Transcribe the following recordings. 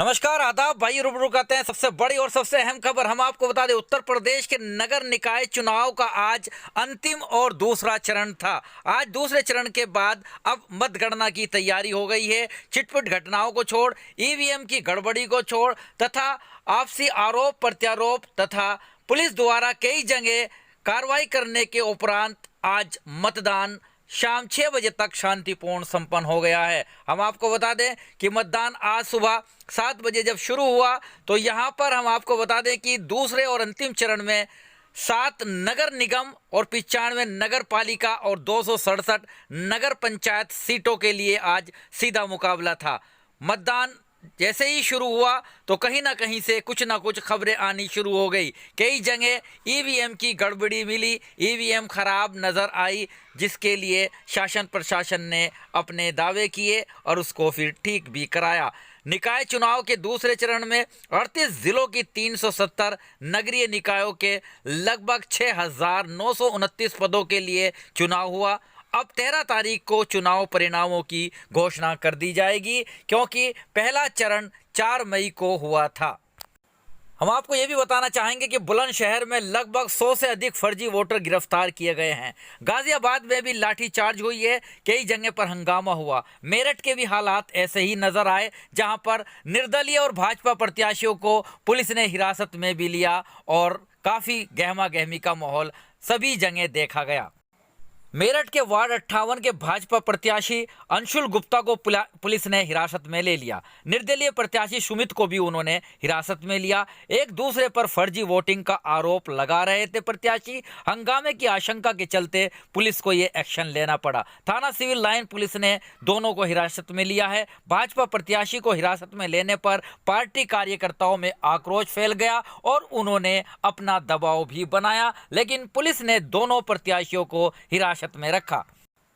नमस्कार, आदाब भाई। रूबरू करते हैं सबसे बड़ी और सबसे अहम खबर। हम आपको बता दें, उत्तर प्रदेश के नगर निकाय चुनाव का आज अंतिम और दूसरा चरण था। आज दूसरे चरण के बाद अब मतगणना की तैयारी हो गई है। छिटपुट घटनाओं को छोड़, ईवीएम की गड़बड़ी को छोड़ तथा आपसी आरोप प्रत्यारोप तथा पुलिस द्वारा कई जगह कार्रवाई करने के उपरांत आज मतदान शाम 6 बजे तक शांतिपूर्ण संपन्न हो गया है। हम आपको बता दें कि मतदान आज सुबह 7 बजे जब शुरू हुआ तो यहाँ पर हम आपको बता दें कि दूसरे और अंतिम चरण में 7 नगर निगम और 95 नगर पालिका और 267 नगर पंचायत सीटों के लिए आज सीधा मुकाबला था। मतदान जैसे ही शुरू हुआ तो कहीं ना कहीं से कुछ ना कुछ खबरें आनी शुरू हो गई। कई जगह ईवीएम की गड़बड़ी मिली, ईवीएम खराब नज़र आई, जिसके लिए शासन प्रशासन ने अपने दावे किए और उसको फिर ठीक भी कराया। निकाय चुनाव के दूसरे चरण में 38 जिलों की 370 नगरीय निकायों के लगभग 6,929 पदों के लिए चुनाव हुआ। अब 13 तारीख को चुनाव परिणामों की घोषणा कर दी जाएगी, क्योंकि पहला चरण 4 मई को हुआ था। हम आपको ये भी बताना चाहेंगे कि बुलंदशहर में लगभग 100 से अधिक फर्जी वोटर गिरफ्तार किए गए हैं। गाजियाबाद में भी लाठीचार्ज हुई है, कई जगह पर हंगामा हुआ। मेरठ के भी हालात ऐसे ही नजर आए, जहां पर निर्दलीय और भाजपा प्रत्याशियों को पुलिस ने हिरासत में भी लिया और काफ़ी गहमा गहमी का माहौल सभी जगह देखा गया। मेरठ के वार्ड 58 के भाजपा प्रत्याशी अंशुल गुप्ता को पुलिस ने हिरासत में ले लिया। निर्दलीय प्रत्याशी सुमित को भी उन्होंने हिरासत में लिया। एक दूसरे पर फर्जी वोटिंग का आरोप लगा रहे थे प्रत्याशी। हंगामे की आशंका के चलते पुलिस को ये एक्शन लेना पड़ा। थाना सिविल लाइन पुलिस ने दोनों को हिरासत में लिया है। भाजपा प्रत्याशी को हिरासत में लेने पर पार्टी कार्यकर्ताओं में आक्रोश फैल गया और उन्होंने अपना दबाव भी बनाया, लेकिन पुलिस ने दोनों प्रत्याशियों को हिरासत में रखा।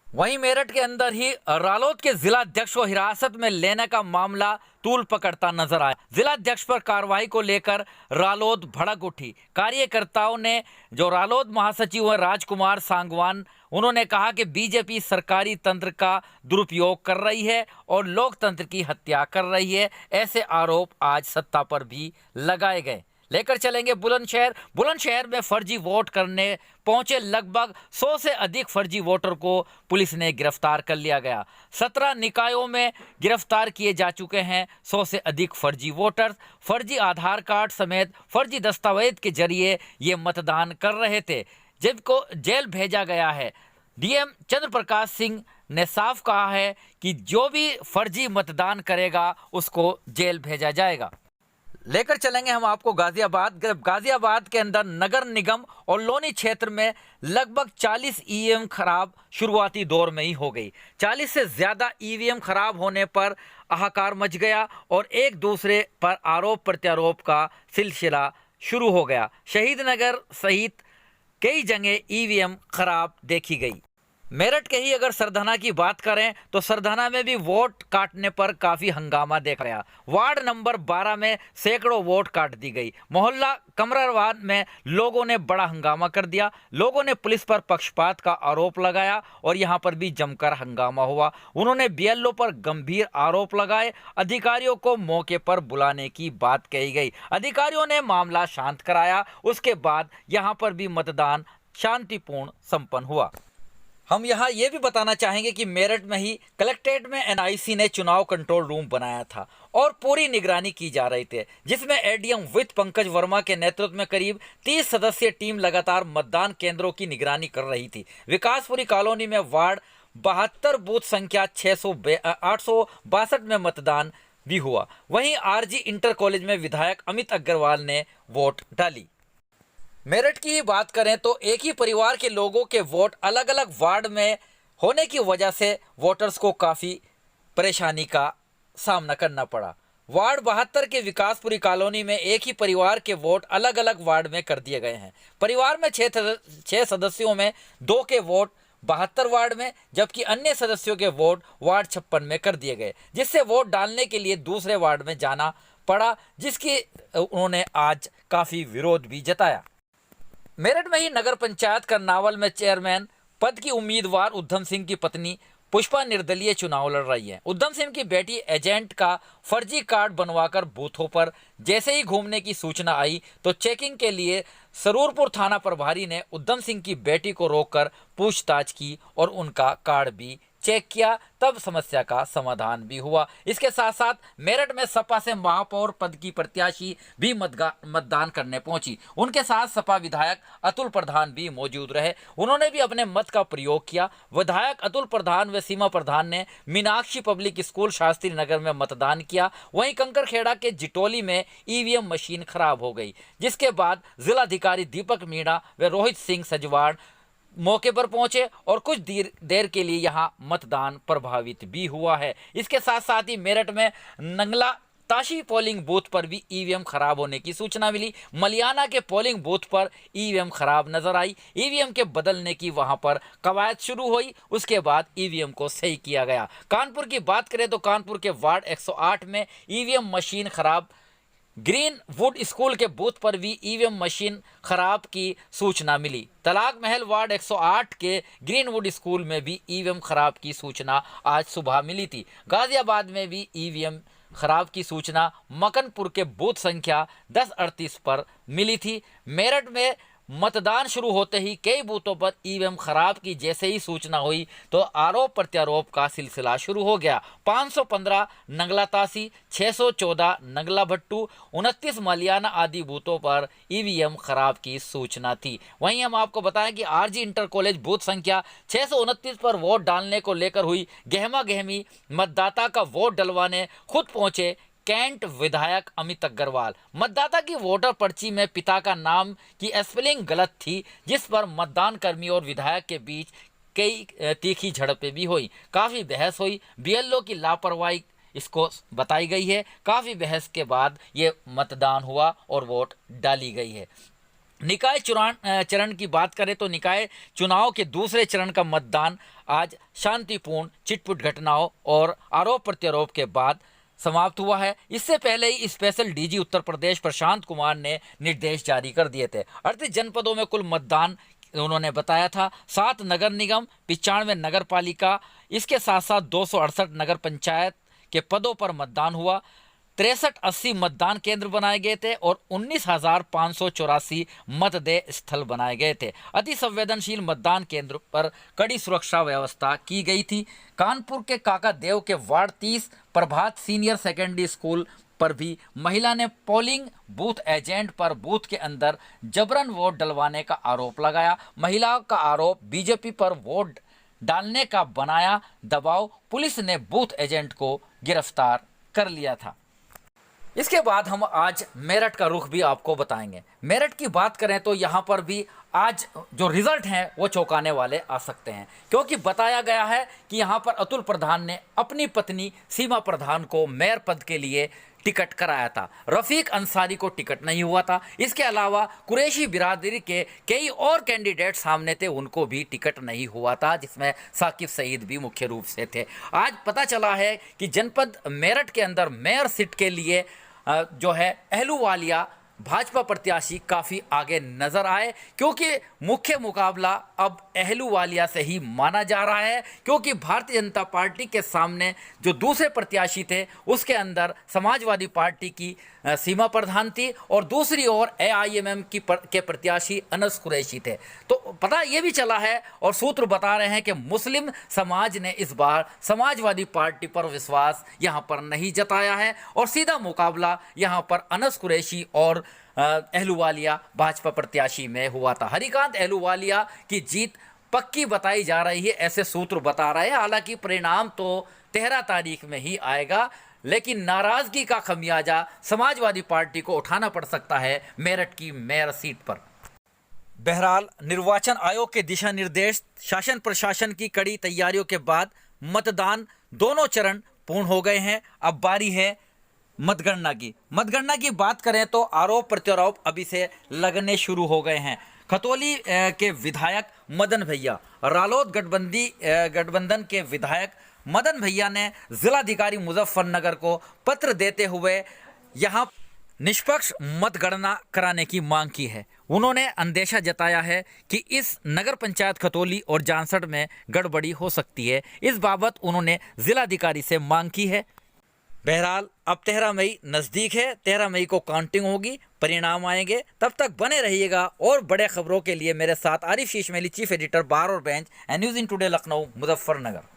वहीं मेरठ के अंदर ही रालोद के जिलाध्यक्ष को हिरासत में लेने का मामला तूल पकड़ता नजर आया। जिलाध्यक्ष पर कार्रवाई को लेकर रालोद भड़क उठी। कार्यकर्ताओं ने, जो रालोद महासचिव हैं राजकुमार सांगवान, उन्होंने कहा कि बीजेपी सरकारी तंत्र का दुरुपयोग कर रही है और लोकतंत्र की हत्या कर रही है। ऐसे आरोप आज सत्ता पर भी लगाए गए। लेकर चलेंगे बुलंदशहर में फर्जी वोट करने पहुंचे लगभग 100 से अधिक फर्जी वोटर को पुलिस ने गिरफ्तार कर लिया गया। 17 निकायों में गिरफ्तार किए जा चुके हैं 100 से अधिक फर्जी वोटर। फर्जी आधार कार्ड समेत फर्जी दस्तावेज के जरिए ये मतदान कर रहे थे, जिनको जेल भेजा गया है। डीएम चंद्र प्रकाश सिंह ने साफ कहा है कि जो भी फर्जी मतदान करेगा उसको जेल भेजा जाएगा। लेकर चलेंगे हम आपको गाजियाबाद के अंदर नगर निगम और लोनी क्षेत्र में लगभग 40 ईवीएम खराब शुरुआती दौर में ही हो गई। 40 से ज़्यादा ईवीएम खराब होने पर हाहाकार मच गया और एक दूसरे पर आरोप प्रत्यारोप का सिलसिला शुरू हो गया। शहीद नगर सहित कई जगह ईवीएम खराब देखी गई। मेरठ के ही अगर सरधना की बात करें तो सरधना में भी वोट काटने पर काफ़ी हंगामा देखा गया। वार्ड नंबर 12 में सैकड़ों वोट काट दी गई। मोहल्ला कमरावाद में लोगों ने बड़ा हंगामा कर दिया। लोगों ने पुलिस पर पक्षपात का आरोप लगाया और यहां पर भी जमकर हंगामा हुआ। उन्होंने बीएलओ पर गंभीर आरोप लगाए। अधिकारियों को मौके पर बुलाने की बात कही गई। अधिकारियों ने मामला शांत कराया। उसके बाद यहां पर भी मतदान शांतिपूर्ण संपन्न हुआ। हम यहाँ ये भी बताना चाहेंगे कि मेरठ में ही कलेक्ट्रेट में एनआईसी ने चुनाव कंट्रोल रूम बनाया था और पूरी निगरानी की जा रही थी, जिसमें एडीएम विद पंकज वर्मा के नेतृत्व में करीब 30 सदस्यीय टीम लगातार मतदान केंद्रों की निगरानी कर रही थी। विकासपुरी कॉलोनी में वार्ड 72 बूथ संख्या 862 में मतदान भी हुआ। वहीं आरजी इंटर कॉलेज में विधायक अमित अग्रवाल ने वोट डाली। मेरठ की बात करें तो एक ही परिवार के लोगों के वोट अलग अलग वार्ड में होने की वजह से वोटर्स को काफ़ी परेशानी का सामना करना पड़ा। वार्ड 72 के विकासपुरी कॉलोनी में एक ही परिवार के वोट अलग अलग वार्ड में कर दिए गए हैं। परिवार में 6 सदस्यों में 2 के वोट 72 वार्ड में, जबकि अन्य सदस्यों के वोट वार्ड 56 में कर दिए गए, जिससे वोट डालने के लिए दूसरे वार्ड में जाना पड़ा, जिसकी उन्होंने आज काफ़ी विरोध भी जताया। मेरठ में ही नगर पंचायत करनावल में चेयरमैन पद की उम्मीदवार उद्धम सिंह की पत्नी पुष्पा निर्दलीय चुनाव लड़ रही है। उद्धम सिंह की बेटी एजेंट का फर्जी कार्ड बनवाकर बूथों पर जैसे ही घूमने की सूचना आई तो चेकिंग के लिए सरूरपुर थाना प्रभारी ने उद्धम सिंह की बेटी को रोककर पूछताछ की और उनका कार्ड भी चेक किया, तब समस्या का समाधान भी हुआ। इसके साथ साथ मेरठ में सपा से महापौर पद की प्रत्याशी भी मतदान करने पहुंची। उनके साथ सपा विधायक अतुल प्रधान भी मौजूद रहे। उन्होंने भी अपने मत का प्रयोग किया। विधायक अतुल प्रधान व सीमा प्रधान ने मीनाक्षी पब्लिक स्कूल शास्त्री नगर में मतदान किया। वहीं कंकरखेड़ा के जिटोली में ईवीएम मशीन खराब हो गई, जिसके बाद जिलाधिकारी दीपक मीणा व रोहित सिंह सजवाड़ मौके पर पहुंचे और कुछ देर के लिए यहां मतदान प्रभावित भी हुआ है। इसके साथ साथ ही मेरठ में नंगला ताशी पोलिंग बूथ पर भी ईवीएम खराब होने की सूचना मिली। मलियाना के पोलिंग बूथ पर ईवीएम खराब नजर आई। ईवीएम के बदलने की वहां पर कवायद शुरू हुई, उसके बाद ईवीएम को सही किया गया। कानपुर की बात करें तो कानपुर के वार्ड 108 में ईवीएम मशीन खराब। ग्रीन वुड स्कूल के बूथ पर भी ईवीएम मशीन खराब की सूचना मिली। तलाक महल वार्ड 108 के ग्रीनवुड स्कूल में भी ईवीएम खराब की सूचना आज सुबह मिली थी। गाजियाबाद में भी ईवीएम खराब की सूचना मकनपुर के बूथ संख्या 1038 पर मिली थी। मेरठ में मतदान शुरू होते ही कई बूथों पर ईवीएम खराब की जैसे ही सूचना हुई तो आरोप प्रत्यारोप का सिलसिला शुरू हो गया। 515 नंगला तासी, 614 नंगला भट्टू, 29 मलियाना आदि बूथों पर ईवीएम खराब की सूचना थी। वहीं हम आपको बताएं कि आरजी इंटर कॉलेज बूथ संख्या 629 पर वोट डालने को लेकर हुई गहमा गहमी। मतदाता का वोट डलवाने खुद पहुंचे कैंट विधायक अमित अग्रवाल। मतदाता की वोटर पर्ची में पिता का नाम की स्पेलिंग गलत थी, जिस पर मतदान कर्मी और विधायक के बीच कई तीखी झड़पें भी हुई। काफ़ी बहस हुई। बीएलओ की लापरवाही इसको बताई गई है। काफ़ी बहस के बाद ये मतदान हुआ और वोट डाली गई है। निकाय चरण की बात करें तो निकाय चुनाव के दूसरे चरण का मतदान आज शांतिपूर्ण चिटपुट घटनाओं और आरोप प्रत्यारोप के बाद समाप्त हुआ है। इससे पहले ही स्पेशल डीजी उत्तर प्रदेश प्रशांत कुमार ने निर्देश जारी कर दिए थे। 38 जनपदों में कुल मतदान उन्होंने बताया था। 7 नगर निगम, 95 नगर पालिका, इसके साथ साथ 268 नगर पंचायत के पदों पर मतदान हुआ। 63-80 मतदान केंद्र बनाए गए थे और 19,584 मतदेय स्थल बनाए गए थे। अति संवेदनशील मतदान केंद्र पर कड़ी सुरक्षा व्यवस्था की गई थी। कानपुर के काका देव के वार्ड 30 प्रभात सीनियर सेकेंडरी स्कूल पर भी महिला ने पोलिंग बूथ एजेंट पर बूथ के अंदर जबरन वोट डलवाने का आरोप लगाया। महिला का आरोप बीजेपी पर वोट डालने का बनाया दबाव। पुलिस ने बूथ एजेंट को गिरफ्तार कर लिया था। इसके बाद हम आज मेरठ का रुख भी आपको बताएंगे। मेरठ की बात करें तो यहाँ पर भी आज जो रिजल्ट हैं वो चौंकाने वाले आ सकते हैं, क्योंकि बताया गया है कि यहाँ पर अतुल प्रधान ने अपनी पत्नी सीमा प्रधान को मेयर पद के लिए टिकट कराया था। रफीक अंसारी को टिकट नहीं हुआ था। इसके अलावा कुरैशी बिरादरी के कई और कैंडिडेट सामने थे, उनको भी टिकट नहीं हुआ था, जिसमें साकिब सईद भी मुख्य रूप से थे। आज पता चला है कि जनपद मेरठ के अंदर मेयर सीट के लिए जो है अहलूवालिया भाजपा प्रत्याशी काफ़ी आगे नजर आए, क्योंकि मुख्य मुकाबला अब अहलूवालिया से ही माना जा रहा है, क्योंकि भारतीय जनता पार्टी के सामने जो दूसरे प्रत्याशी थे उसके अंदर समाजवादी पार्टी की सीमा प्रधान थी और दूसरी ओर AIMM के प्रत्याशी अनस कुरैशी थे। तो पता ये भी चला है और सूत्र बता रहे हैं कि मुस्लिम समाज ने इस बार समाजवादी पार्टी पर विश्वास यहाँ पर नहीं जताया है और सीधा मुकाबला यहाँ पर अनस कुरैशी और अहलूवालिया भाजपा प्रत्याशी में हुआ था। हरिकांत अहलूवालिया की जीत पक्की बताई जा रही है, ऐसे सूत्र बता रहे हैं। हालांकि परिणाम तो 13 तारीख में ही आएगा, लेकिन नाराजगी का खमियाजा समाजवादी पार्टी को उठाना पड़ सकता है मेरठ की मेयर सीट पर। बहरहाल निर्वाचन आयोग के दिशा निर्देश, शासन प्रशासन की कड़ी तैयारियों के बाद मतदान दोनों चरण पूर्ण हो गए हैं। अब बारी है मतगणना की बात करें तो आरोप प्रत्यारोप अभी से लगने शुरू हो गए हैं। खतौली के विधायक मदन भैया, रालोद गठबंधन के विधायक मदन भैया ने जिलाधिकारी मुजफ्फरनगर को पत्र देते हुए यहां निष्पक्ष मतगणना कराने की मांग की है। उन्होंने अंदेशा जताया है कि इस नगर पंचायत खतौली और जानसठ में गड़बड़ी हो सकती है। इस बाबत उन्होंने जिलाधिकारी से मांग की है। बहरहाल अब 13 मई नज़दीक है, 13 मई को काउंटिंग होगी, परिणाम आएंगे। तब तक बने रहिएगा और बड़े खबरों के लिए मेरे साथ आरिफ शीशमेली, चीफ एडिटर बार और bench, news in today Lucknow, Muzaffarnagar.